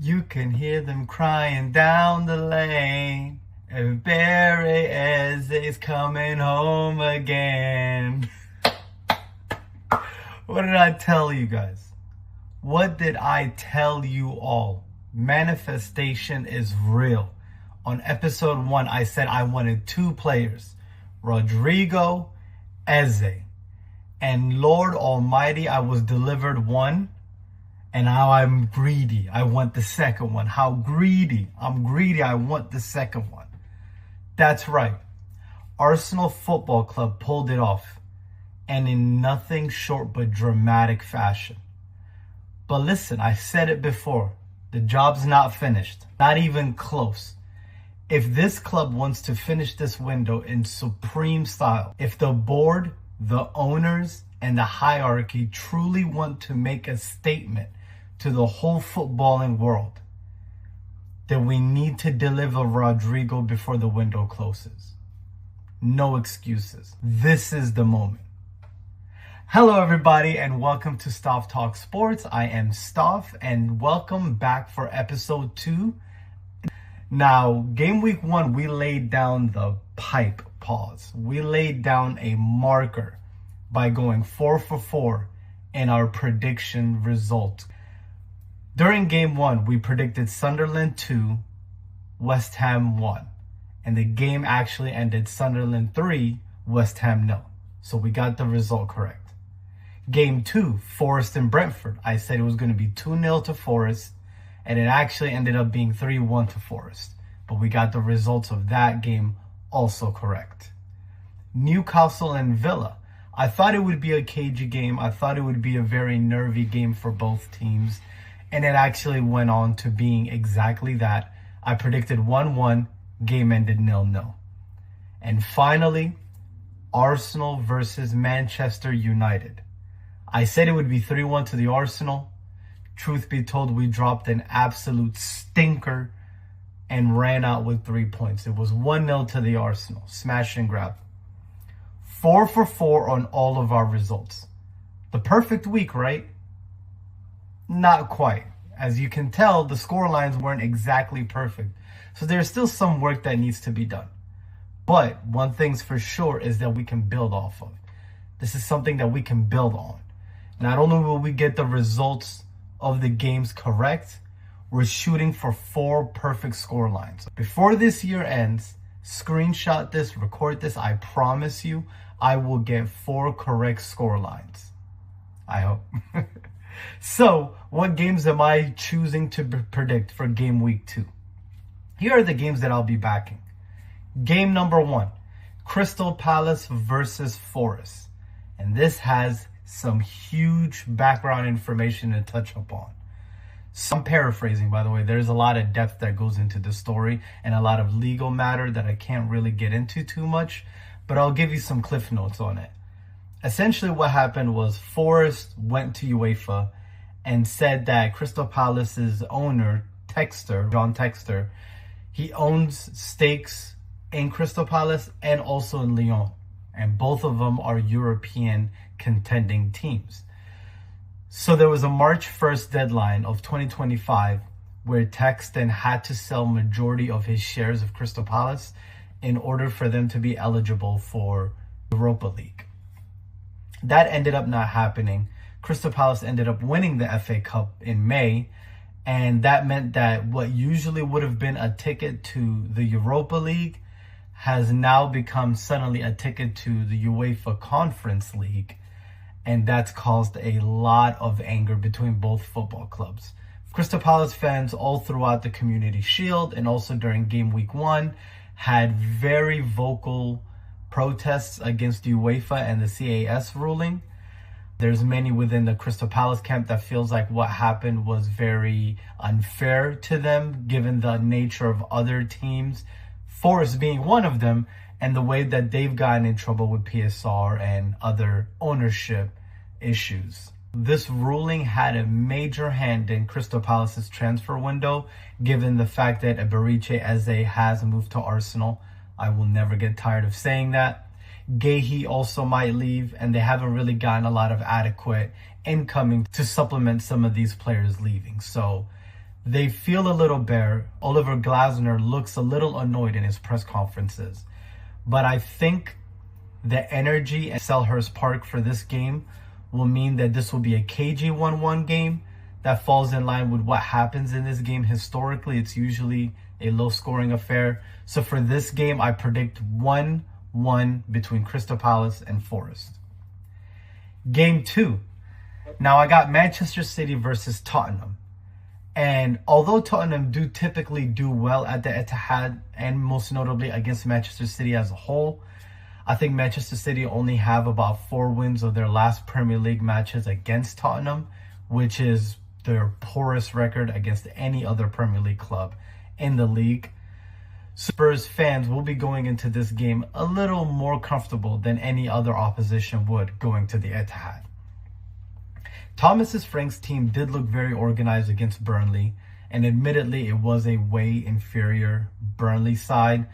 You can hear them crying down the lane. And Barry Eze's coming home again. What did I tell you guys? What did I tell you all? Manifestation is real. On episode 1, I said I wanted 2 players, Rodrygo, Eze. And Lord Almighty, I was delivered one. And now I'm greedy. I want the second one. How greedy? I'm greedy. I want the second one. That's right. Arsenal Football Club pulled it off. And in nothing short but dramatic fashion. But listen, I said it before. The job's not finished. Not even close. If this club wants to finish this window in supreme style, if the board, the owners, and the hierarchy truly want to make a statement to the whole footballing world, then we need to deliver Rodrygo before the window closes. No excuses. This is the moment. Hello everybody and welcome to StafTalks Sports. I am Staf and welcome back for episode 2. Now, game week 1, we laid down the pipe pause. We laid down a marker by going 4 for 4 in our prediction result. During game 1, we predicted Sunderland 2, West Ham 1. And the game actually ended Sunderland 3, West Ham 0. So we got the result correct. Game 2, Forest and Brentford. I said it was going to be 2-0 to Forest, and it actually ended up being 3-1 to Forest. But we got the results of that game also correct. Newcastle and Villa. I thought it would be a cagey game. I thought it would be a very nervy game for both teams. And it actually went on to being exactly that. I predicted 1-1, game ended 0-0. And finally, Arsenal versus Manchester United. I said it would be 3-1 to the Arsenal. Truth be told, we dropped an absolute stinker and ran out with 3 points. It was 1-0 to the Arsenal. Smash and grab. 4 for 4 on all of our results. The perfect week, right? Not quite. As you can tell, the scorelines weren't exactly perfect. So there's still some work that needs to be done. But one thing's for sure is that we can build off of. This is something that we can build on. Not only will we get the results of the games correct, we're shooting for 4 perfect score lines. Before this year ends, screenshot this, record this. I promise you, I will get 4 correct score lines. I hope. So, what games am I choosing to predict for game week 2? Here are the games that I'll be backing. Game number 1, Crystal Palace versus Forest. And this has some huge background information to touch upon. So I'm paraphrasing, by the way. There's a lot of depth that goes into the story and a lot of legal matter that I can't really get into too much, but I'll give you some cliff notes on it. Essentially what happened was Forest went to UEFA and said that Crystal Palace's owner, John Textor, he owns stakes in Crystal Palace and also in Lyon. And both of them are European contending teams. So there was a March 1st deadline of 2025 where Texton had to sell majority of his shares of Crystal Palace in order for them to be eligible for Europa League. That ended up not happening. Crystal Palace ended up winning the FA Cup in May, and that meant that what usually would have been a ticket to the Europa League has now become suddenly a ticket to the UEFA Conference League, and that's caused a lot of anger between both football clubs. Crystal Palace fans all throughout the Community Shield and also during game week 1 had very vocal protests against UEFA and the CAS ruling. There's many within the Crystal Palace camp that feels like what happened was very unfair to them given the nature of other teams, Forest being one of them, and the way that they've gotten in trouble with PSR and other ownership issues. This ruling had a major hand in Crystal Palace's transfer window, given the fact that Eberiche Eze has moved to Arsenal. I will never get tired of saying that. Gahey also might leave, and they haven't really gotten a lot of adequate incoming to supplement some of these players leaving. So They feel a little bare. Oliver Glasner looks a little annoyed in his press conferences. But I think the energy at Selhurst Park for this game will mean that this will be a cagey 1-1 game that falls in line with what happens in this game. Historically, it's usually a low-scoring affair. So for this game, I predict 1-1 between Crystal Palace and Forest. Game 2. Now, I got Manchester City versus Tottenham. And although Tottenham do typically do well at the Etihad, and most notably against Manchester City as a whole, I think Manchester City only have about 4 wins of their last Premier League matches against Tottenham, which is their poorest record against any other Premier League club in the league. Spurs fans will be going into this game a little more comfortable than any other opposition would going to the Etihad. Thomas Frank's team did look very organized against Burnley, and admittedly it was a way inferior Burnley side.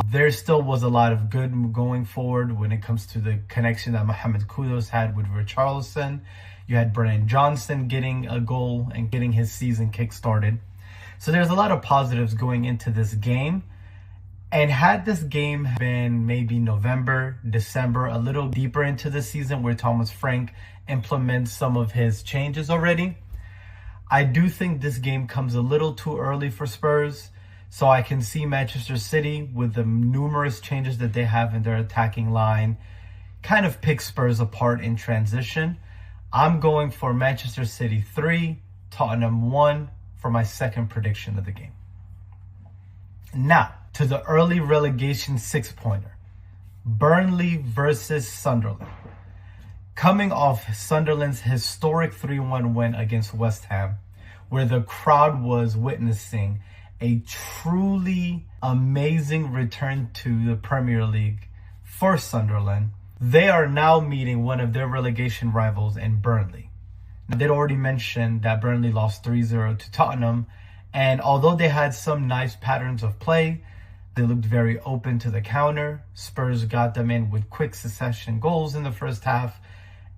There still was a lot of good going forward when it comes to the connection that Mohamed Kudus had with Richarlison. You had Brennan Johnson getting a goal and getting his season kick-started. So there's a lot of positives going into this game. And had this game been maybe November, December, a little deeper into the season where Thomas Frank implements some of his changes already, I do think this game comes a little too early for Spurs. So I can see Manchester City, with the numerous changes that they have in their attacking line, kind of pick Spurs apart in transition. I'm going for Manchester City 3, Tottenham 1 for my second prediction of the game. Now, to the early relegation 6-pointer. Burnley versus Sunderland. Coming off Sunderland's historic 3-1 win against West Ham, where the crowd was witnessing a truly amazing return to the Premier League for Sunderland, they are now meeting one of their relegation rivals in Burnley. Now, they'd already mentioned that Burnley lost 3-0 to Tottenham, and although they had some nice patterns of play, they looked very open to the counter. Spurs got them in with quick succession goals in the first half,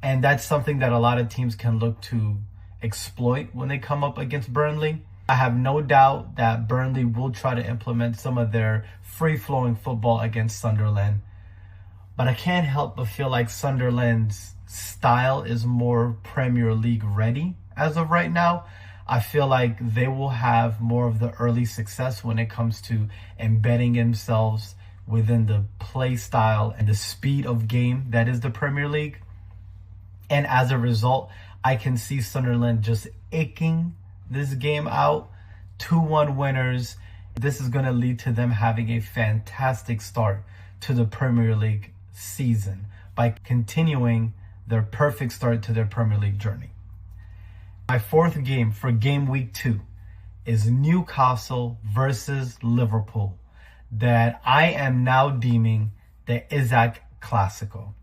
and that's something that a lot of teams can look to exploit when they come up against Burnley. I have no doubt that Burnley will try to implement some of their free-flowing football against Sunderland. But I can't help but feel like Sunderland's style is more Premier League ready as of right now. I feel like they will have more of the early success when it comes to embedding themselves within the play style and the speed of game that is the Premier League. And as a result, I can see Sunderland just aching this game out. 2-1 winners. This is going to lead to them having a fantastic start to the Premier League season by continuing their perfect start to their Premier League journey. My fourth game for game week 2 is Newcastle versus Liverpool, that I am now deeming the Isak-Classico.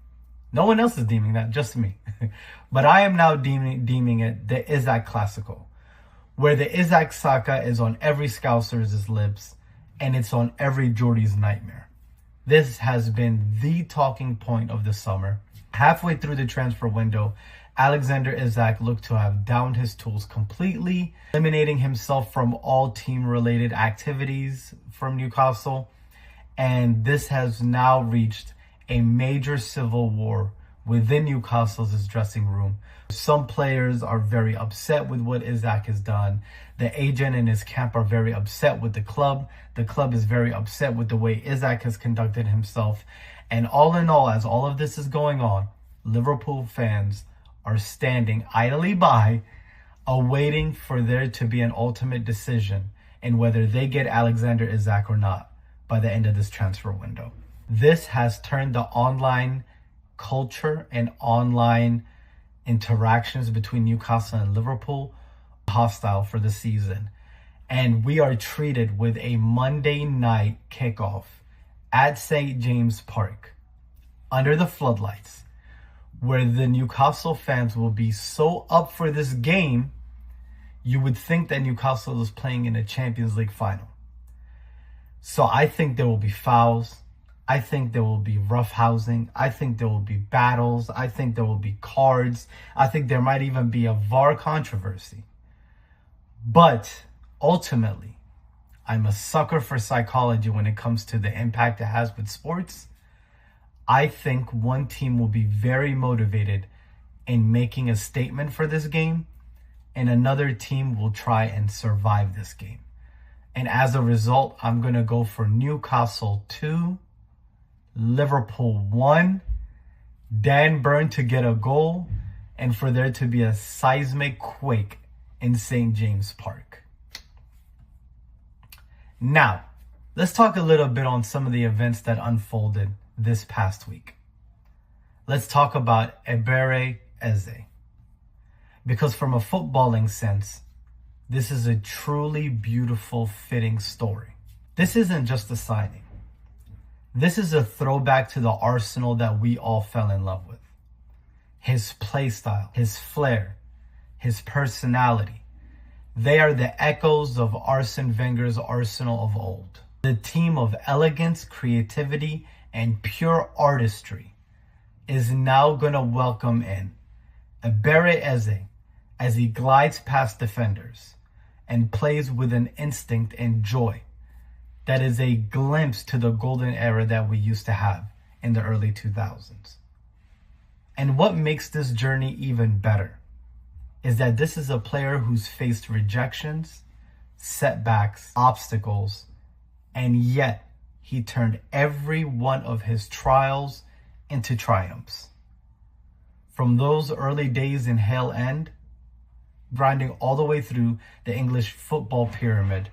No one else is deeming that, just me. But I am now deeming it the Isak-Classico, where the Isak Saka is on every Scouser's lips, and it's on every Geordie's nightmare. This has been the talking point of the summer. Halfway through the transfer window, Alexander Isak looked to have downed his tools completely, eliminating himself from all team-related activities from Newcastle. And this has now reached a major civil war within Newcastle's dressing room. Some players are very upset with what Isak has done. The agent and his camp are very upset with the club. The club is very upset with the way Isak has conducted himself. And all in all, as all of this is going on, Liverpool fans are standing idly by, awaiting for there to be an ultimate decision in whether they get Alexander Isak or not by the end of this transfer window. This has turned the online culture and online interactions between Newcastle and Liverpool hostile for the season. And we are treated with a Monday night kickoff at St. James Park under the floodlights, where the Newcastle fans will be so up for this game, you would think that Newcastle is playing in a Champions League final. So I think there will be fouls. I think there will be roughhousing. I think there will be battles. I think there will be cards. I think there might even be a VAR controversy. But Ultimately, I'm a sucker for psychology when it comes to the impact it has with sports. I think one team will be very motivated in making a statement for this game, and another team will try and survive this game. And as a result, I'm going to go for Newcastle 2, Liverpool 1, Dan Burn to get a goal, and for there to be a seismic quake in St. James Park. Now, let's talk a little bit on some of the events that unfolded this past week. Let's talk about Ebere Eze. Because from a footballing sense, this is a truly beautiful, fitting story. This isn't just a signing. This is a throwback to the Arsenal that we all fell in love with. His play style, his flair, his personality. They are the echoes of Arsene Wenger's Arsenal of old. The team of elegance, creativity, and pure artistry is now going to welcome in Ebere Eze as he glides past defenders and plays with an instinct and joy that is a glimpse to the golden era that we used to have in the early 2000s. And what makes this journey even better is that this is a player who's faced rejections, setbacks, obstacles, and yet he turned every one of his trials into triumphs. From those early days in Hale End, grinding all the way through the English football pyramid,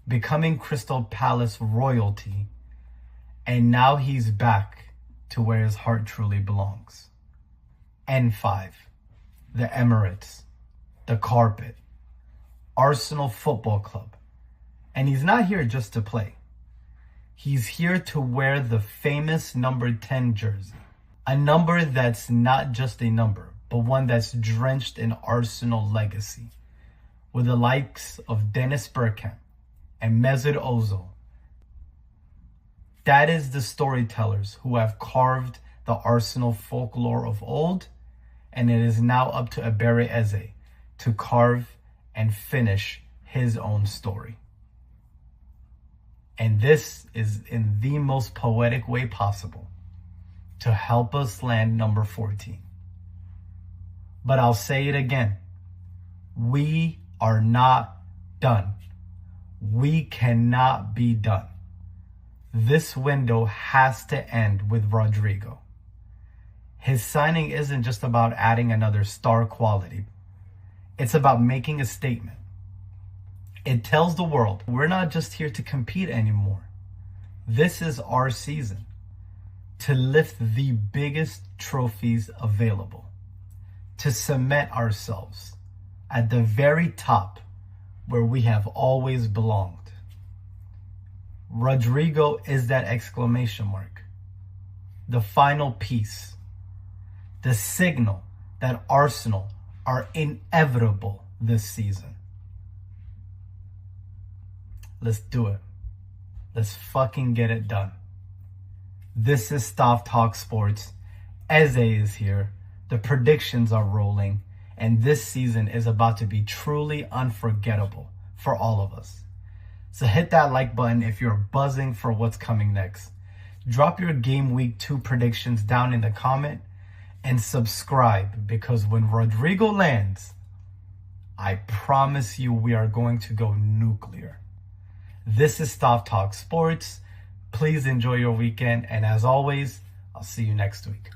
becoming Crystal Palace royalty, and now he's back to where his heart truly belongs. N5, the Emirates, the carpet, Arsenal Football Club. And he's not here just to play. He's here to wear the famous number 10 jersey. A number that's not just a number, but one that's drenched in Arsenal legacy, with the likes of Dennis Bergkamp and Mesut Ozil. That is the storytellers who have carved the Arsenal folklore of old, and it is now up to Ebere Eze to carve and finish his own story. And this is in the most poetic way possible to help us land number 14. But I'll say it again. We are not done. We cannot be done. This window has to end with Rodrygo. His signing isn't just about adding another star quality. It's about making a statement. It tells the world we're not just here to compete anymore. This is our season to lift the biggest trophies available, to cement ourselves at the very top where we have always belonged. Rodrygo is that exclamation mark, the final piece, the signal that Arsenal are inevitable this season. Let's do it. Let's fucking get it done. This is StafTalks Sports. Eze is here. The predictions are rolling. And this season is about to be truly unforgettable for all of us. So hit that like button if you're buzzing for what's coming next. Drop your Game Week 2 predictions down in the comment and subscribe, because when Rodrygo lands, I promise you we are going to go nuclear. This is StafTalks Sports. Please enjoy your weekend, and as always, I'll see you next week.